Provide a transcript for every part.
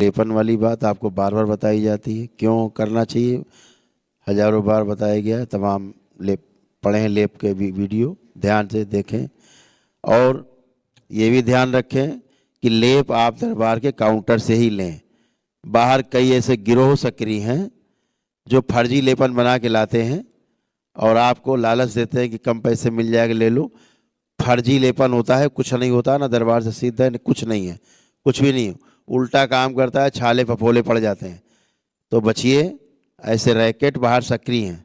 लेपन वाली बात आपको बार बार बताई जाती है, क्यों करना चाहिए हजारों बार बताया गया है। तमाम लेप पढ़ें, लेप के भी वीडियो ध्यान से देखें। और ये भी ध्यान रखें कि लेप आप दरबार के काउंटर से ही लें। बाहर कई ऐसे गिरोह सक्रिय हैं जो फर्जी लेपन बना के लाते हैं और आपको लालच देते हैं कि कम पैसे मिल जाएगा, ले लो। फर्जी लेपन होता है, कुछ नहीं होता ना, दरबार से सीधा है, कुछ नहीं है, कुछ भी नहीं, उल्टा काम करता है, छाले फफोले पड़ जाते हैं। तो बचिए, ऐसे रैकेट बाहर सक्रिय हैं,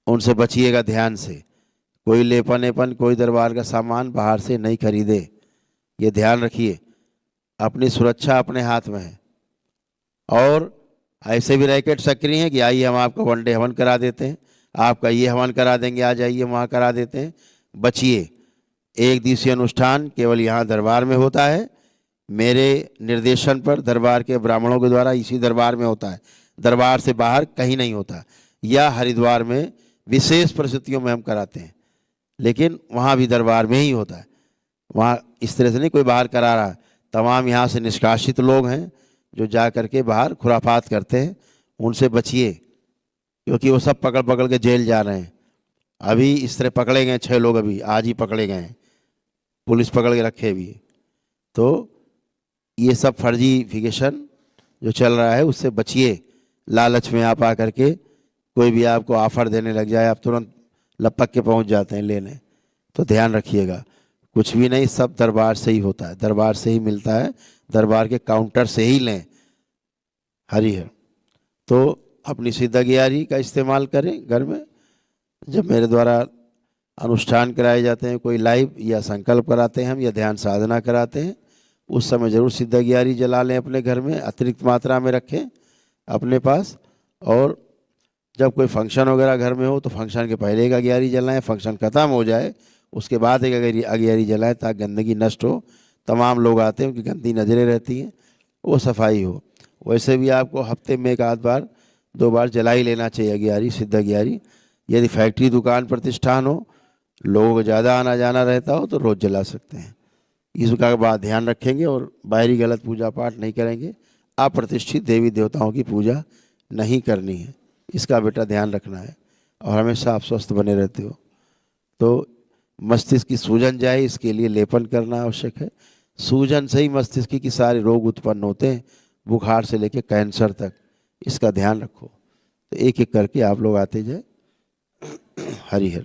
उनसे बचिएगा ध्यान से। कोई लेपन एपन, कोई दरबार का सामान बाहर से नहीं खरीदे, ये ध्यान रखिए। अपनी सुरक्षा अपने हाथ में है। और ऐसे भी रैकेट सक्रिय हैं कि आइए हम आपका वनडे हवन करा देते हैं, आपका ये हवन करा देंगे, आ जाइए वहाँ करा देते हैं। बचिए, एक दिवसीय अनुष्ठान केवल यहाँ दरबार में होता है, मेरे निर्देशन पर दरबार के ब्राह्मणों के द्वारा इसी दरबार में होता है, दरबार से बाहर कहीं नहीं होता। या हरिद्वार में विशेष परिस्थितियों में हम कराते हैं, लेकिन वहाँ भी दरबार में ही होता है। वहाँ इस तरह से नहीं कोई बाहर करा रहा है। तमाम यहाँ से निष्कासित लोग हैं जो जा कर के बाहर खुराफात करते हैं, उनसे बचिए, क्योंकि वो सब पकड़ पकड़ के जेल जा रहे हैं। अभी इस तरह पकड़े गए 6 लोग, अभी आज ही पकड़े गए हैं, पुलिस पकड़ के रखे भी। तो ये सब फर्जीफिकेशन जो चल रहा है उससे बचिए। लालच में आप आकर के कोई भी आपको ऑफर देने लग जाए, आप तुरंत लपक के पहुंच जाते हैं लेने। तो ध्यान रखिएगा, कुछ भी नहीं, सब दरबार से ही होता है, दरबार से ही मिलता है, दरबार के काउंटर से ही लें। हरिहर। तो अपनी सिद्ध ग्यारी का इस्तेमाल करें घर में। जब मेरे द्वारा अनुष्ठान कराए जाते हैं, कोई लाइव या संकल्प कराते हैं हम, या ध्यान साधना कराते हैं, उस समय जरूर सिद्ध ग्यारी जला लें अपने घर में, अतिरिक्त मात्रा में रखें अपने पास। और जब कोई फंक्शन वगैरह घर में हो तो फंक्शन के पहले एक अग्यारी जलाएं, फंक्शन ख़त्म हो जाए उसके बाद एक अग्यारी जलाएं, ताकि गंदगी नष्ट हो। तमाम लोग आते हैं, उनकी गंदी नज़रें रहती हैं, वो सफाई हो। वैसे भी आपको हफ्ते में 1 आध बार 2 बार जला ही लेना चाहिए अग्यारी, सिद्ध अग्यारी। यदि फैक्ट्री दुकान प्रतिष्ठान हो, लोगों को ज़्यादा आना जाना रहता हो, तो रोज़ जला सकते हैं। इसका बात ध्यान रखेंगे और बाहरी गलत पूजा पाठ नहीं करेंगे। अप्रतिष्ठित देवी देवताओं की पूजा नहीं करनी है, इसका बेटा ध्यान रखना है। और हमेशा आप स्वस्थ बने रहते हो। तो मस्तिष्क की सूजन जाए, इसके लिए लेपन करना आवश्यक है। सूजन से ही मस्तिष्क के सारे रोग उत्पन्न होते हैं, बुखार से लेकर कैंसर तक, इसका ध्यान रखो। तो एक एक करके आप लोग आते जाए। हरिहर।